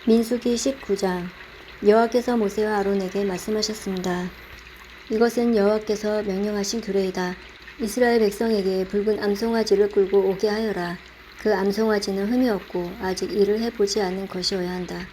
민수기 19장. 여호와께서 모세와 아론에게 말씀하셨습니다. 이것은 여호와께서 명령하신 규례이다. 이스라엘 백성에게 붉은 암송아지를 끌고 오게 하여라. 그 암송아지는 흠이 없고 아직 일을 해보지 않은 것이어야 한다.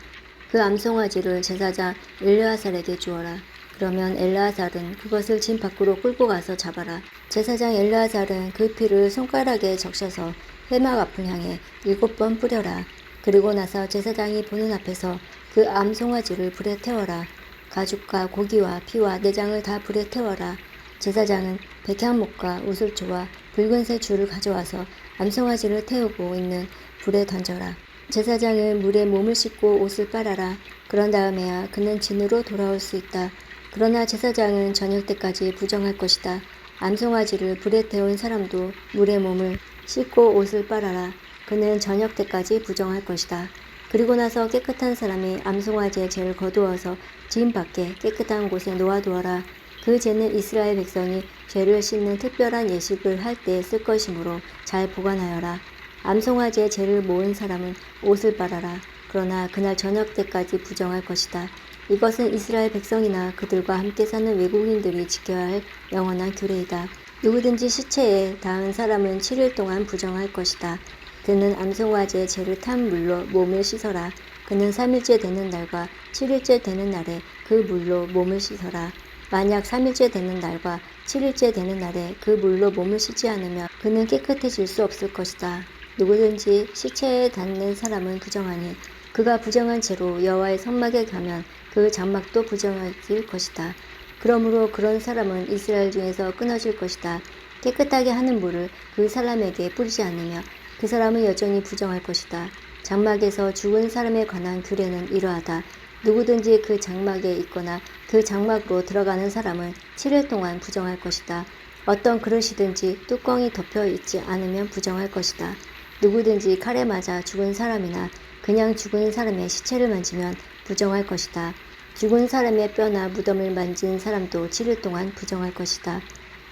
그 암송아지를 제사장 엘르아살에게 주어라. 그러면 엘르아살은 그것을 진 밖으로 끌고 가서 잡아라. 제사장 엘르아살은 그 피를 손가락에 적셔서 회막 앞을 향해 7번 뿌려라. 그리고 나서 제사장이 보는 앞에서 그 암송아지를 불에 태워라. 가죽과 고기와 피와 내장을 다 불에 태워라. 제사장은 백향목과 우슬초와 붉은색 줄을 가져와서 암송아지를 태우고 있는 불에 던져라. 제사장은 물에 몸을 씻고 옷을 빨아라. 그런 다음에야 그는 진으로 돌아올 수 있다. 그러나 제사장은 저녁 때까지 부정할 것이다. 암송아지를 불에 태운 사람도 물에 몸을 씻고 옷을 빨아라. 그는 저녁 때까지 부정할 것이다. 그리고 나서 깨끗한 사람이 암송아지의 죄를 거두어서 진 밖에 깨끗한 곳에 놓아두어라. 그 죄는 이스라엘 백성이 죄를 씻는 특별한 예식을 할 때 쓸 것이므로 잘 보관하여라. 암송아지의 죄를 모은 사람은 옷을 빨아라. 그러나 그날 저녁 때까지 부정할 것이다. 이것은 이스라엘 백성이나 그들과 함께 사는 외국인들이 지켜야 할 영원한 규례이다. 누구든지 시체에 닿은 사람은 7일 동안 부정할 것이다. 그는 암송아지의 죄를 탄 물로 몸을 씻어라. 그는 3일째 되는 날과 7일째 되는 날에 그 물로 몸을 씻어라. 만약 3일째 되는 날과 7일째 되는 날에 그 물로 몸을 씻지 않으면 그는 깨끗해질 수 없을 것이다. 누구든지 시체에 닿는 사람은 부정하니 그가 부정한 채로 여호와의 성막에 가면 그 장막도 부정해질 것이다. 그러므로 그런 사람은 이스라엘 중에서 끊어질 것이다. 깨끗하게 하는 물을 그 사람에게 뿌리지 않으며 그 사람은 여전히 부정할 것이다. 장막에서 죽은 사람에 관한 규례는 이러하다. 누구든지 그 장막에 있거나 그 장막으로 들어가는 사람은 7일 동안 부정할 것이다. 어떤 그릇이든지 뚜껑이 덮여 있지 않으면 부정할 것이다. 누구든지 칼에 맞아 죽은 사람이나 그냥 죽은 사람의 시체를 만지면 부정할 것이다. 죽은 사람의 뼈나 무덤을 만진 사람도 7일 동안 부정할 것이다.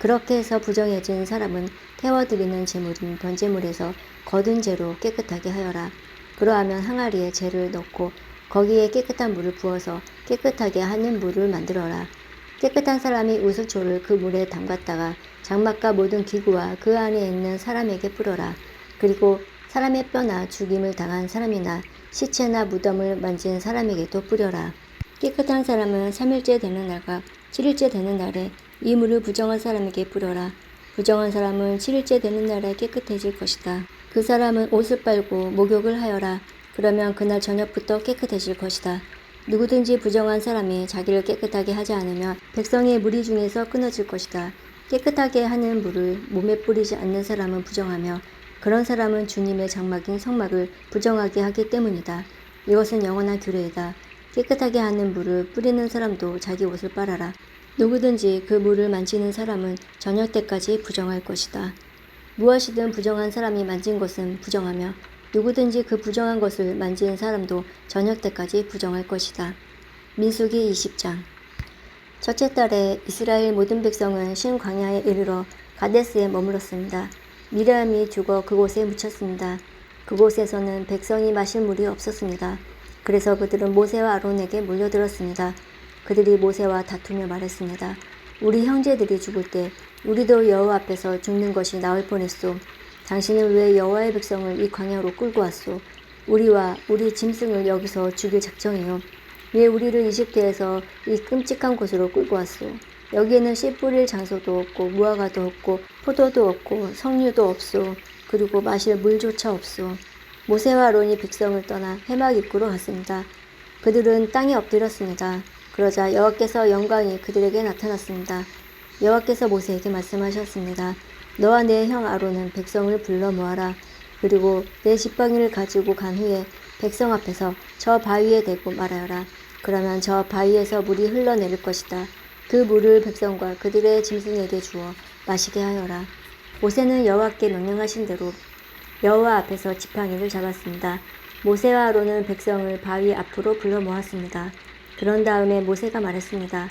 그렇게 해서 부정해진 사람은 태워드리는 제물인 번제물에서 거둔 재로 깨끗하게 하여라. 그러하면 항아리에 재를 넣고 거기에 깨끗한 물을 부어서 깨끗하게 하는 물을 만들어라. 깨끗한 사람이 우슬초를 그 물에 담갔다가 장막과 모든 기구와 그 안에 있는 사람에게 뿌려라. 그리고 사람의 뼈나 죽임을 당한 사람이나 시체나 무덤을 만진 사람에게도 뿌려라. 깨끗한 사람은 3일째 되는 날과 7일째 되는 날에 이 물을 부정한 사람에게 뿌려라. 부정한 사람은 7일째 되는 날에 깨끗해질 것이다. 그 사람은 옷을 빨고 목욕을 하여라. 그러면 그날 저녁부터 깨끗해질 것이다. 누구든지 부정한 사람이 자기를 깨끗하게 하지 않으면 백성의 무리 중에서 끊어질 것이다. 깨끗하게 하는 물을 몸에 뿌리지 않는 사람은 부정하며 그런 사람은 주님의 장막인 성막을 부정하게 하기 때문이다. 이것은 영원한 규례이다. 깨끗하게 하는 물을 뿌리는 사람도 자기 옷을 빨아라. 누구든지 그 물을 만지는 사람은 저녁 때까지 부정할 것이다. 무엇이든 부정한 사람이 만진 것은 부정하며 누구든지 그 부정한 것을 만지는 사람도 저녁 때까지 부정할 것이다. 민수기 20장. 첫째 달에 이스라엘 모든 백성은 신 광야에 이르러 가데스에 머물렀습니다. 미리암이 죽어 그곳에 묻혔습니다. 그곳에서는 백성이 마실 물이 없었습니다. 그래서 그들은 모세와 아론에게 몰려들었습니다. 그들이 모세와 다투며 말했습니다. 우리 형제들이 죽을 때 우리도 여호와 앞에서 죽는 것이 나을 뻔했소. 당신은 왜 여호와의 백성을 이 광야로 끌고 왔소? 우리와 우리 짐승을 여기서 죽일 작정이요. 왜 우리를 이집트에서 이 끔찍한 곳으로 끌고 왔소? 여기에는 씨 뿌릴 장소도 없고 무화과도 없고 포도도 없고 석류도 없소. 그리고 마실 물조차 없소. 모세와 아론이 백성을 떠나 회막 입구로 갔습니다. 그들은 땅에 엎드렸습니다. 그러자 여호와께서 영광이 그들에게 나타났습니다. 여호와께서 모세에게 말씀하셨습니다. 너와 내 형 아론은 백성을 불러 모아라. 그리고 내 지팡이를 가지고 간 후에 백성 앞에서 저 바위에 대고 말하여라. 그러면 저 바위에서 물이 흘러내릴 것이다. 그 물을 백성과 그들의 짐승에게 주어 마시게 하여라. 모세는 여호와께 명령하신 대로 여호와 앞에서 지팡이를 잡았습니다. 모세와 아론은 백성을 바위 앞으로 불러 모았습니다. 그런 다음에 모세가 말했습니다.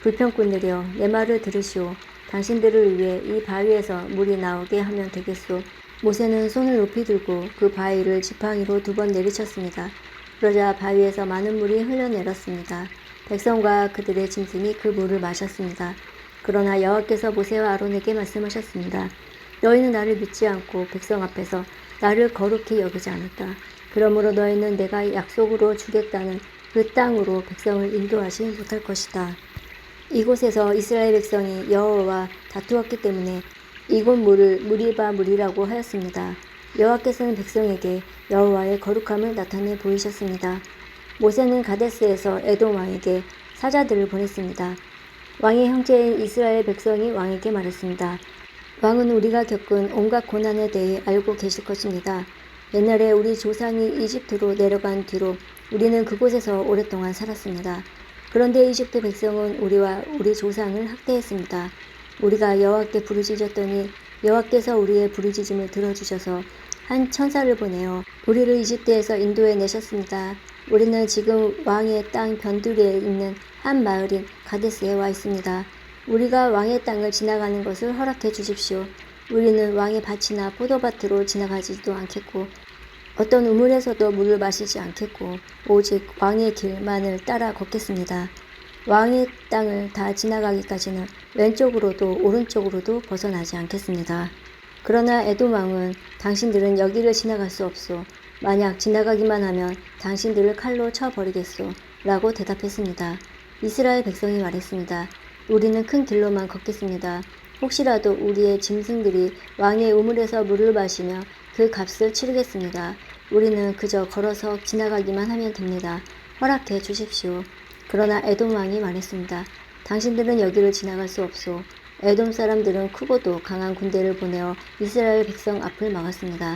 불평꾼들이여, 내 말을 들으시오. 당신들을 위해 이 바위에서 물이 나오게 하면 되겠소. 모세는 손을 높이 들고 그 바위를 지팡이로 2번 내리쳤습니다. 그러자 바위에서 많은 물이 흘러내렸습니다. 백성과 그들의 짐승이 그 물을 마셨습니다. 그러나 여호와께서 모세와 아론에게 말씀하셨습니다. 너희는 나를 믿지 않고 백성 앞에서 나를 거룩히 여기지 않았다. 그러므로 너희는 내가 약속으로 주겠다는 그 땅으로 백성을 인도하지 못할 것이다. 이곳에서 이스라엘 백성이 여호와와 다투었기 때문에 이곳 물을 무리바 물이라고 하였습니다. 여호와께서는 백성에게 여호와의 거룩함을 나타내 보이셨습니다. 모세는 가데스에서 에돔 왕에게 사자들을 보냈습니다. 왕의 형제인 이스라엘 백성이 왕에게 말했습니다. 왕은 우리가 겪은 온갖 고난에 대해 알고 계실 것입니다. 옛날에 우리 조상이 이집트로 내려간 뒤로 우리는 그곳에서 오랫동안 살았습니다. 그런데 이집트 백성은 우리와 우리 조상을 학대했습니다. 우리가 여호와께 부르짖었더니 여호와께서 우리의 부르짖음을 들어주셔서 한 천사를 보내어 우리를 이집트에서 인도해 내셨습니다. 우리는 지금 왕의 땅 변두리에 있는 한 마을인 가데스에 와 있습니다. 우리가 왕의 땅을 지나가는 것을 허락해 주십시오. 우리는 왕의 밭이나 포도밭으로 지나가지도 않겠고 어떤 우물에서도 물을 마시지 않겠고 오직 왕의 길만을 따라 걷겠습니다. 왕의 땅을 다 지나가기까지는 왼쪽으로도 오른쪽으로도 벗어나지 않겠습니다. 그러나 에돔 왕은 당신들은 여기를 지나갈 수 없소. 만약 지나가기만 하면 당신들을 칼로 쳐버리겠소. 라고 대답했습니다. 이스라엘 백성이 말했습니다. 우리는 큰 길로만 걷겠습니다. 혹시라도 우리의 짐승들이 왕의 우물에서 물을 마시며 그 값을 치르겠습니다. 우리는 그저 걸어서 지나가기만 하면 됩니다. 허락해 주십시오. 그러나 에돔 왕이 말했습니다. 당신들은 여기를 지나갈 수 없소. 에돔 사람들은 크고도 강한 군대를 보내어 이스라엘 백성 앞을 막았습니다.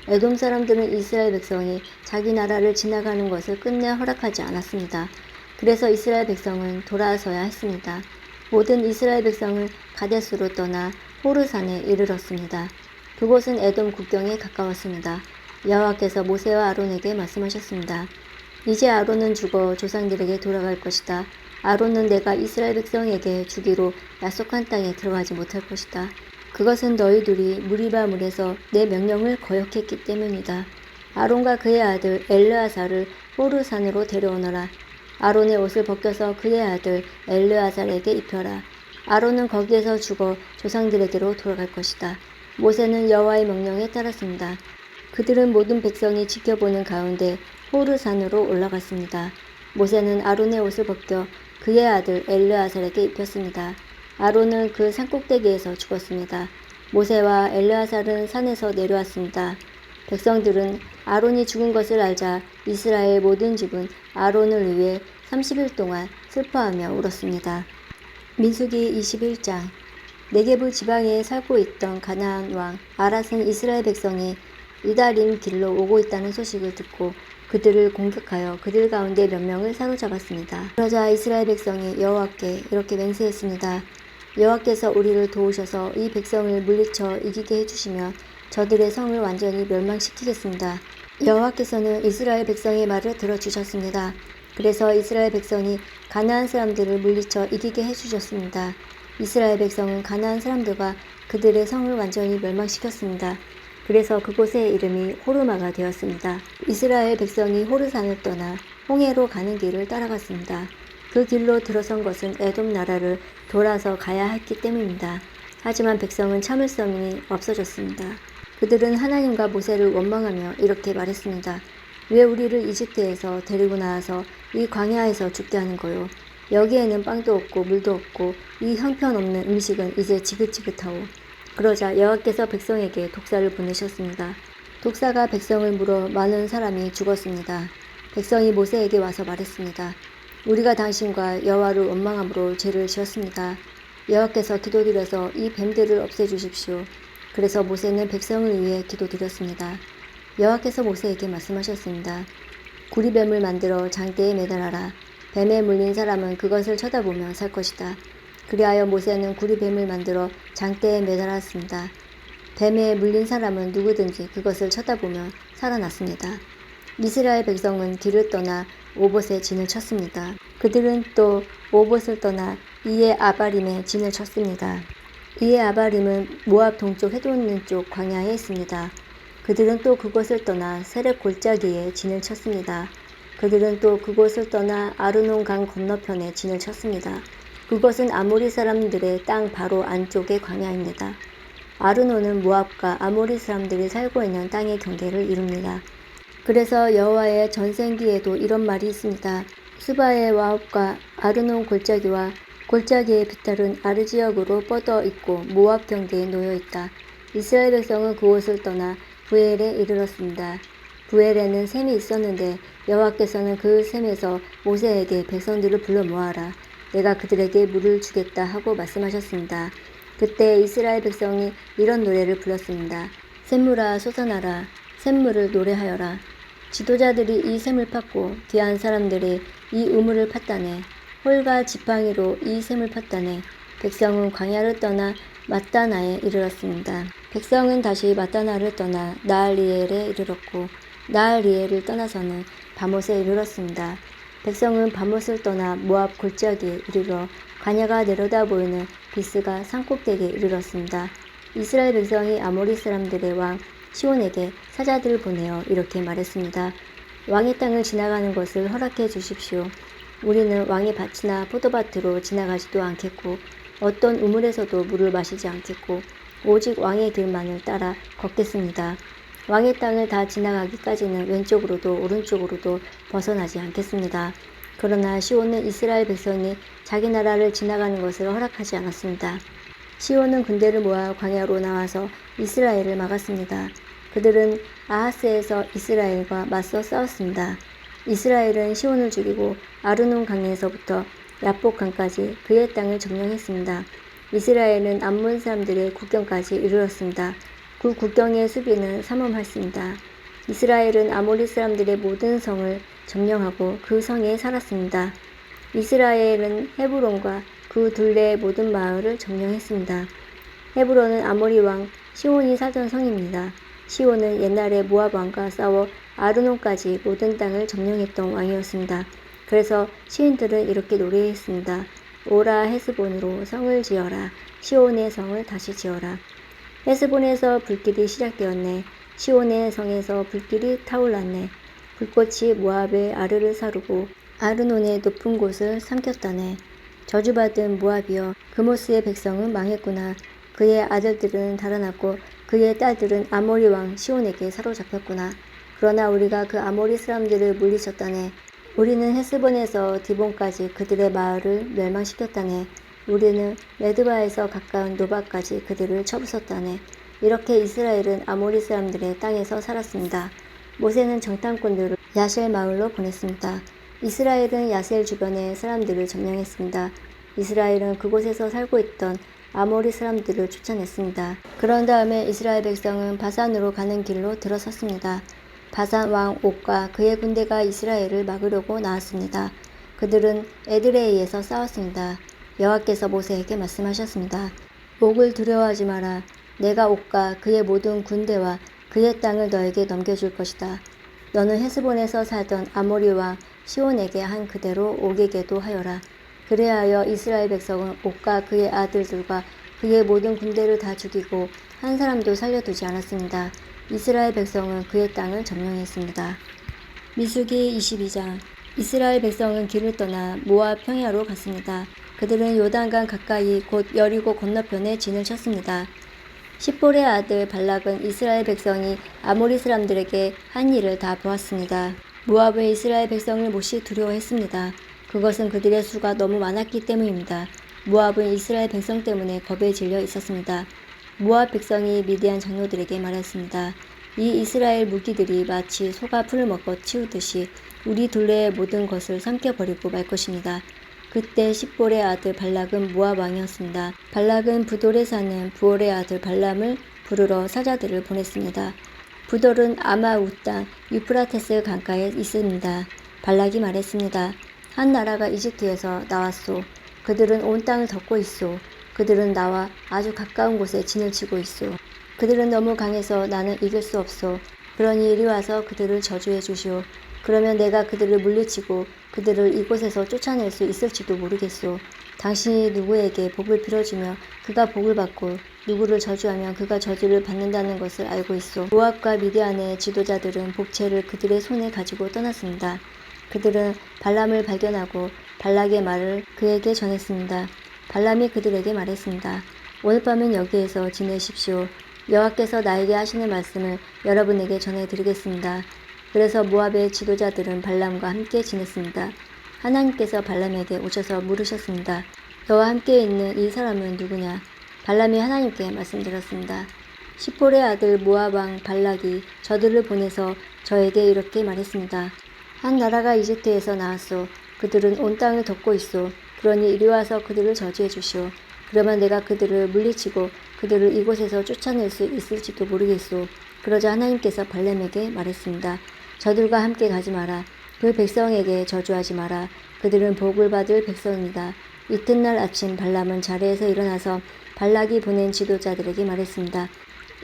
에돔 사람들은 이스라엘 백성이 자기 나라를 지나가는 것을 끝내 허락하지 않았습니다. 그래서 이스라엘 백성은 돌아서야 했습니다. 모든 이스라엘 백성은 가데스로 떠나 호르산에 이르렀습니다. 그곳은 에돔 국경에 가까웠습니다. 여호와께서 모세와 아론에게 말씀하셨습니다. 이제 아론은 죽어 조상들에게 돌아갈 것이다. 아론은 내가 이스라엘 백성에게 주기로 약속한 땅에 들어가지 못할 것이다. 그것은 너희들이 무리바 물에서 내 명령을 거역했기 때문이다. 아론과 그의 아들 엘르아살을 호르산으로 데려오너라. 아론의 옷을 벗겨서 그의 아들 엘르아살에게 입혀라. 아론은 거기에서 죽어 조상들에게로 돌아갈 것이다. 모세는 여호와의 명령에 따랐습니다. 그들은 모든 백성이 지켜보는 가운데 호르산으로 올라갔습니다. 모세는 아론의 옷을 벗겨 그의 아들 엘르아살에게 입혔습니다. 아론은 그 산꼭대기에서 죽었습니다. 모세와 엘르아살은 산에서 내려왔습니다. 백성들은 아론이 죽은 것을 알자 이스라엘 모든 집은 아론을 위해 30일 동안 슬퍼하며 울었습니다. 민수기 21장. 네게부 지방에 살고 있던 가나안 왕 아랏은 이스라엘 백성이 이다림 길로 오고 있다는 소식을 듣고 그들을 공격하여 그들 가운데 몇 명을 사로잡았습니다. 그러자 이스라엘 백성이 여호와께 이렇게 맹세했습니다. 여호와께서 우리를 도우셔서 이 백성을 물리쳐 이기게 해주시면 저들의 성을 완전히 멸망시키겠습니다. 여호와께서는 이스라엘 백성의 말을 들어주셨습니다. 그래서 이스라엘 백성이 가나안 사람들을 물리쳐 이기게 해주셨습니다. 이스라엘 백성은 가나안 사람들과 그들의 성을 완전히 멸망시켰습니다. 그래서 그곳의 이름이 호르마가 되었습니다. 이스라엘 백성이 호르산을 떠나 홍해로 가는 길을 따라갔습니다. 그 길로 들어선 것은 에돔 나라를 돌아서 가야 했기 때문입니다. 하지만 백성은 참을성이 없어졌습니다. 그들은 하나님과 모세를 원망하며 이렇게 말했습니다. 왜 우리를 이집트에서 데리고 나와서 이 광야에서 죽게 하는 거요? 여기에는 빵도 없고 물도 없고 이 형편없는 음식은 이제 지긋지긋하오. 그러자 여호와께서 백성에게 독사를 보내셨습니다. 독사가 백성을 물어 많은 사람이 죽었습니다. 백성이 모세에게 와서 말했습니다. 우리가 당신과 여호와를 원망함으로 죄를 지었습니다. 여호와께서 기도드려서 이 뱀들을 없애주십시오. 그래서 모세는 백성을 위해 기도드렸습니다. 여호와께서 모세에게 말씀하셨습니다. 구리뱀을 만들어 장대에 매달아라. 뱀에 물린 사람은 그것을 쳐다보며 살 것이다. 그리하여 모세는 구리뱀을 만들어 장대에 매달았습니다. 뱀에 물린 사람은 누구든지 그것을 쳐다보며 살아났습니다. 이스라엘 백성은 길을 떠나 오봇에 진을 쳤습니다. 그들은 또 오봇을 떠나 이에 아바림에 진을 쳤습니다. 이에 아바림은 모압 동쪽 헤돈 쪽 광야에 있습니다. 그들은 또 그곳을 떠나 세렙 골짜기에 진을 쳤습니다. 그들은 또 그곳을 떠나 아르논 강 건너편에 진을 쳤습니다. 그것은 아모리 사람들의 땅 바로 안쪽의 광야입니다. 아르논은 모압과 아모리 사람들이 살고 있는 땅의 경계를 이룹니다. 그래서 여호와의 전생기에도 이런 말이 있습니다. 스바의 와합과 아르논 골짜기와 골짜기의 빗달은 아르지역으로 뻗어 있고 모압 경계에 놓여 있다. 이스라엘 백성은 그곳을 떠나 부엘에 이르렀습니다. 부엘에는 샘이 있었는데 여호와께서는 그 샘에서 모세에게 백성들을 불러 모아라. 내가 그들에게 물을 주겠다 하고 말씀하셨습니다. 그때 이스라엘 백성이 이런 노래를 불렀습니다. 샘물아 솟아나라. 샘물을 노래하여라. 지도자들이 이 샘을 팠고 귀한 사람들이 이 우물을 팠다네. 홀과 지팡이로 이 샘을 팠다네. 백성은 광야를 떠나 mat다나에 이르렀습니다. 백성은 다시 mat다나를 떠나 나알리엘에 이르렀고 나알리엘을 떠나서는 바못에 이르렀습니다. 백성은 바못을 떠나 모압 골짜기에 이르러 광야가 내려다 보이는 비스가 산꼭대기에 이르렀습니다. 이스라엘 백성이 아모리 사람들의 왕 시온에게 사자들을 보내어 이렇게 말했습니다. 왕의 땅을 지나가는 것을 허락해 주십시오. 우리는 왕의 밭이나 포도밭으로 지나가지도 않겠고 어떤 우물에서도 물을 마시지 않겠고 오직 왕의 길만을 따라 걷겠습니다. 왕의 땅을 다 지나가기까지는 왼쪽으로도 오른쪽으로도 벗어나지 않겠습니다. 그러나 시온은 이스라엘 백성이 자기 나라를 지나가는 것을 허락하지 않았습니다. 시온은 군대를 모아 광야로 나와서 이스라엘을 막았습니다. 그들은 아하스에서 이스라엘과 맞서 싸웠습니다. 이스라엘은 시온을 죽이고 아르논 강에서부터 야복 강까지 그의 땅을 점령했습니다. 이스라엘은 암몬 사람들의 국경까지 이르렀습니다. 그 국경의 수비는 삼엄했습니다. 이스라엘은 아모리 사람들의 모든 성을 점령하고 그 성에 살았습니다. 이스라엘은 헤브론과 그 둘레의 모든 마을을 점령했습니다. 헤브론은 아모리 왕 시온이 살던 성입니다. 시온은 옛날에 모압 왕과 싸워 아르논까지 모든 땅을 점령했던 왕이었습니다. 그래서 시인들은 이렇게 노래했습니다. 오라 헤스본으로 성을 지어라. 시온의 성을 다시 지어라. 헤스본에서 불길이 시작되었네. 시온의 성에서 불길이 타올랐네. 불꽃이 모압의 아르를 사르고 아르논의 높은 곳을 삼켰다네. 저주받은 모압이여, 그모스의 백성은 망했구나. 그의 아들들은 달아났고 그의 딸들은 아모리 왕 시온에게 사로잡혔구나. 그러나 우리가 그 아모리 사람들을 물리쳤다네. 우리는 헤스본에서 디본까지 그들의 마을을 멸망시켰다네. 우리는 메드바에서 가까운 노바까지 그들을 쳐부쉈다네. 이렇게 이스라엘은 아모리 사람들의 땅에서 살았습니다. 모세는 정탐꾼들을 야셀 마을로 보냈습니다. 이스라엘은 야셀 주변의 사람들을 점령했습니다. 이스라엘은 그곳에서 살고 있던 아모리 사람들을 쫓아냈습니다. 그런 다음에 이스라엘 백성은 바산으로 가는 길로 들어섰습니다. 바산 왕 옥과 그의 군대가 이스라엘을 막으려고 나왔습니다. 그들은 에드레이에서 싸웠습니다. 여호와께서 모세에게 말씀하셨습니다. 옥을 두려워하지 마라. 내가 옥과 그의 모든 군대와 그의 땅을 너에게 넘겨줄 것이다. 너는 헤스본에서 살던 아모리 왕 시온에게 한 그대로 옥에게도 하여라. 그리하여 이스라엘 백성은 옥과 그의 아들들과 그의 모든 군대를 다 죽이고 한 사람도 살려두지 않았습니다. 이스라엘 백성은 그의 땅을 점령했습니다. 민수기 22장. 이스라엘 백성은 길을 떠나 모압 평야로 갔습니다. 그들은 요단강 가까이 곧 여리고 건너편에 진을 쳤습니다. 십볼의 아들 발락은 이스라엘 백성이 아모리 사람들에게 한 일을 다 보았습니다. 모압은 이스라엘 백성을 몹시 두려워했습니다. 그것은 그들의 수가 너무 많았기 때문입니다. 모압은 이스라엘 백성 때문에 겁에 질려 있었습니다. 모압 백성이 미디안 장로들에게 말했습니다. 이 이스라엘 무기들이 마치 소가 풀을 먹어 치우듯이 우리 둘레의 모든 것을 삼켜버리고 말 것입니다. 그때 십볼의 아들 발락은 모압 왕이었습니다. 발락은 부돌에 사는 부올의 아들 발람을 부르러 사자들을 보냈습니다. 부돌은 아마우 땅 유프라테스 강가에 있습니다. 발락이 말했습니다. 한 나라가 이집트에서 나왔소. 그들은 온 땅을 덮고 있소. 그들은 나와 아주 가까운 곳에 진을 치고 있소. 그들은 너무 강해서 나는 이길 수 없소. 그러니 이리 와서 그들을 저주해 주시오. 그러면 내가 그들을 물리치고 그들을 이곳에서 쫓아낼 수 있을지도 모르겠소. 당신이 누구에게 복을 빌어주며 그가 복을 받고 누구를 저주하면 그가 저주를 받는다는 것을 알고 있소. 모압과 미디안의 지도자들은 복채를 그들의 손에 가지고 떠났습니다. 그들은 발람을 발견하고 발락의 말을 그에게 전했습니다. 발람이 그들에게 말했습니다. 오늘 밤은 여기에서 지내십시오. 여호와께서 나에게 하시는 말씀을 여러분에게 전해드리겠습니다. 그래서 모압의 지도자들은 발람과 함께 지냈습니다. 하나님께서 발람에게 오셔서 물으셨습니다. 너와 함께 있는 이 사람은 누구냐? 발람이 하나님께 말씀드렸습니다. 시폴의 아들 모압 왕 발락이 저들을 보내서 저에게 이렇게 말했습니다. 한 나라가 이집트에서 나왔소. 그들은 온 땅을 덮고 있소. 그러니 이리 와서 그들을 저주해 주시오. 그러면 내가 그들을 물리치고 그들을 이곳에서 쫓아낼 수 있을지도 모르겠소. 그러자 하나님께서 발람에게 말했습니다. 저들과 함께 가지 마라. 그 백성에게 저주하지 마라. 그들은 복을 받을 백성입니다. 이튿날 아침 발람은 자리에서 일어나서 발락이 보낸 지도자들에게 말했습니다.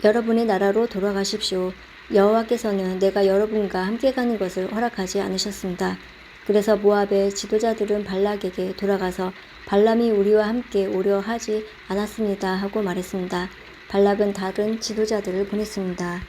여러분의 나라로 돌아가십시오. 여호와께서는 내가 여러분과 함께 가는 것을 허락하지 않으셨습니다. 그래서 모압의 지도자들은 발락에게 돌아가서 발람이 우리와 함께 오려 하지 않았습니다 하고 말했습니다. 발락은 다른 지도자들을 보냈습니다.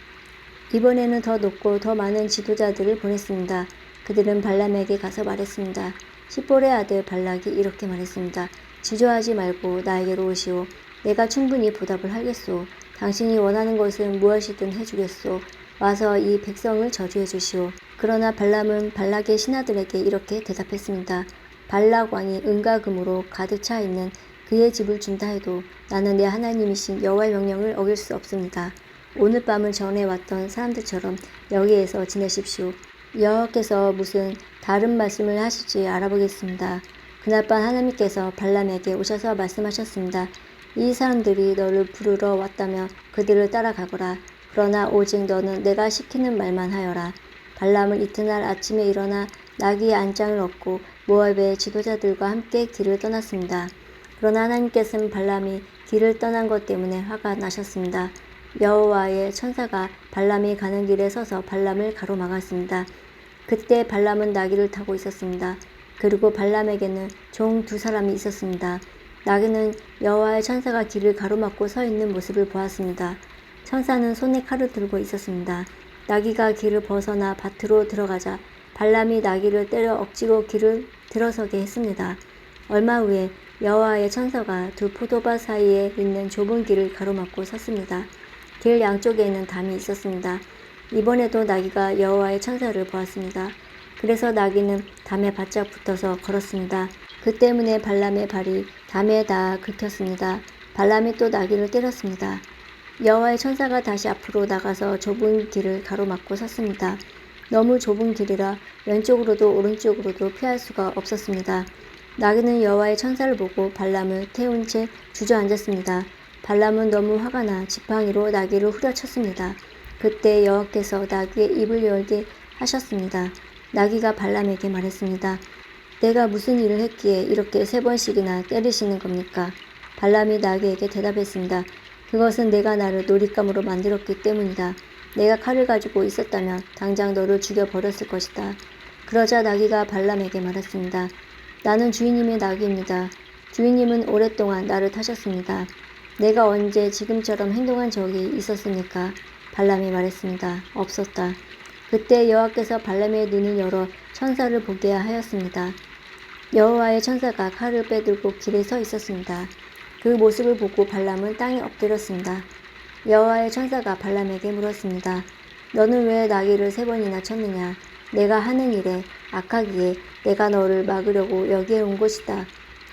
이번에는 더 높고 더 많은 지도자들을 보냈습니다. 그들은 발람에게 가서 말했습니다. 시폴의 아들 발락이 이렇게 말했습니다. 지조하지 말고 나에게로 오시오. 내가 충분히 보답을 하겠소. 당신이 원하는 것은 무엇이든 해주겠소. 와서 이 백성을 저주해 주시오. 그러나 발람은 발락의 신하들에게 이렇게 대답했습니다. 발락 왕이 은과 금으로 가득 차 있는 그의 집을 준다 해도 나는 내 하나님이신 여호와의 명령을 어길 수 없습니다. 오늘 밤을 전해왔던 사람들처럼 여기에서 지내십시오. 여호와께서 무슨 다른 말씀을 하실지 알아보겠습니다. 그날 밤 하나님께서 발람에게 오셔서 말씀하셨습니다. 이 사람들이 너를 부르러 왔다며 그들을 따라가거라. 그러나 오직 너는 내가 시키는 말만 하여라. 발람은 이튿날 아침에 일어나 나귀의 안장을 얻고 모압의 지도자들과 함께 길을 떠났습니다. 그러나 하나님께서는 발람이 길을 떠난 것 때문에 화가 나셨습니다. 여호와의 천사가 발람이 가는 길에 서서 발람을 가로막았습니다. 그때 발람은 나귀를 타고 있었습니다. 그리고 발람에게는 종 2사람이 있었습니다. 나귀는 여호와의 천사가 길을 가로막고 서 있는 모습을 보았습니다. 천사는 손에 칼을 들고 있었습니다. 나귀가 길을 벗어나 밭으로 들어가자 발람이 나귀를 때려 억지로 길을 들어서게 했습니다. 얼마 후에 여호와의 천사가 2 포도밭 사이에 있는 좁은 길을 가로막고 섰습니다. 길 양쪽에는 담이 있었습니다. 이번에도 나귀가 여호와의 천사를 보았습니다. 그래서 나귀는 담에 바짝 붙어서 걸었습니다. 그 때문에 발람의 발이 담에 닿아 긁혔습니다. 발람이 또 나귀를 때렸습니다. 여호와의 천사가 다시 앞으로 나가서 좁은 길을 가로막고 섰습니다. 너무 좁은 길이라 왼쪽으로도 오른쪽으로도 피할 수가 없었습니다. 나귀는 여호와의 천사를 보고 발람을 태운 채 주저앉았습니다. 발람은 너무 화가 나 지팡이로 나귀를 후려쳤습니다. 그때 여호와께서 나귀의 입을 열게 하셨습니다. 나귀가 발람에게 말했습니다. 내가 무슨 일을 했기에 이렇게 3번씩이나 때리시는 겁니까? 발람이 나귀에게 대답했습니다. 그것은 내가 나를 놀잇감으로 만들었기 때문이다. 내가 칼을 가지고 있었다면 당장 너를 죽여버렸을 것이다. 그러자 나귀가 발람에게 말했습니다. 나는 주인님의 나귀입니다. 주인님은 오랫동안 나를 타셨습니다. 내가 언제 지금처럼 행동한 적이 있었습니까? 발람이 말했습니다. 없었다. 그때 여호와께서 발람의 눈을 열어 천사를 보게 하였습니다. 여호와의 천사가 칼을 빼들고 길에 서 있었습니다. 그 모습을 보고 발람은 땅에 엎드렸습니다. 여호와의 천사가 발람에게 물었습니다. 너는 왜 나귀를 3번이나 쳤느냐? 내가 하는 일에 악하기에 내가 너를 막으려고 여기에 온 것이다.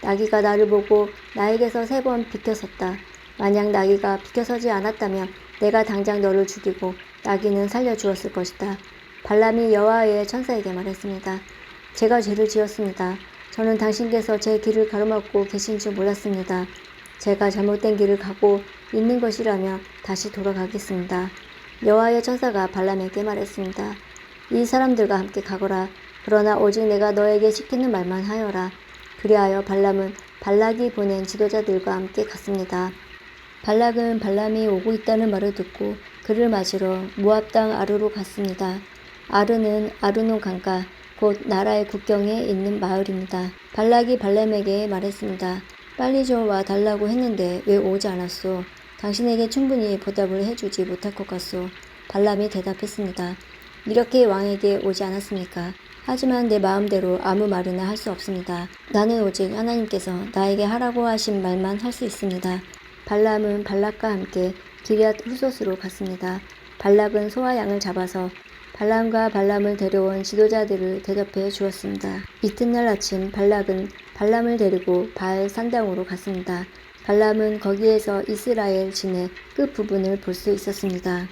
나귀가 나를 보고 나에게서 3번 비켜섰다. 만약 나귀가 비켜서지 않았다면 내가 당장 너를 죽이고 나귀는 살려주었을 것이다. 발람이 여호와의 천사에게 말했습니다. 제가 죄를 지었습니다. 저는 당신께서 제 길을 가로막고 계신 줄 몰랐습니다. 제가 잘못된 길을 가고 있는 것이라며 다시 돌아가겠습니다. 여호와의 천사가 발람에게 말했습니다. 이 사람들과 함께 가거라. 그러나 오직 내가 너에게 시키는 말만 하여라. 그리하여 발람은 발락이 보낸 지도자들과 함께 갔습니다. 발락은 발람이 오고 있다는 말을 듣고 그를 맞으러 모압 땅 아르로 갔습니다. 아르는 아르논 강가 곧 나라의 국경에 있는 마을입니다. 발락이 발람에게 말했습니다. 빨리 좀 와 달라고 했는데 왜 오지 않았소? 당신에게 충분히 보답을 해주지 못할 것 같소. 발람이 대답했습니다. 이렇게 왕에게 오지 않았습니까? 하지만 내 마음대로 아무 말이나 할 수 없습니다. 나는 오직 하나님께서 나에게 하라고 하신 말만 할 수 있습니다. 발람은 발락과 함께 기럇 후솥으로 갔습니다. 발락은 소와 양을 잡아서 발람과 발람을 데려온 지도자들을 대접해 주었습니다. 이튿날 아침 발락은 발람을 데리고 바알 산당으로 갔습니다. 발람은 거기에서 이스라엘 진의 끝부분을 볼 수 있었습니다.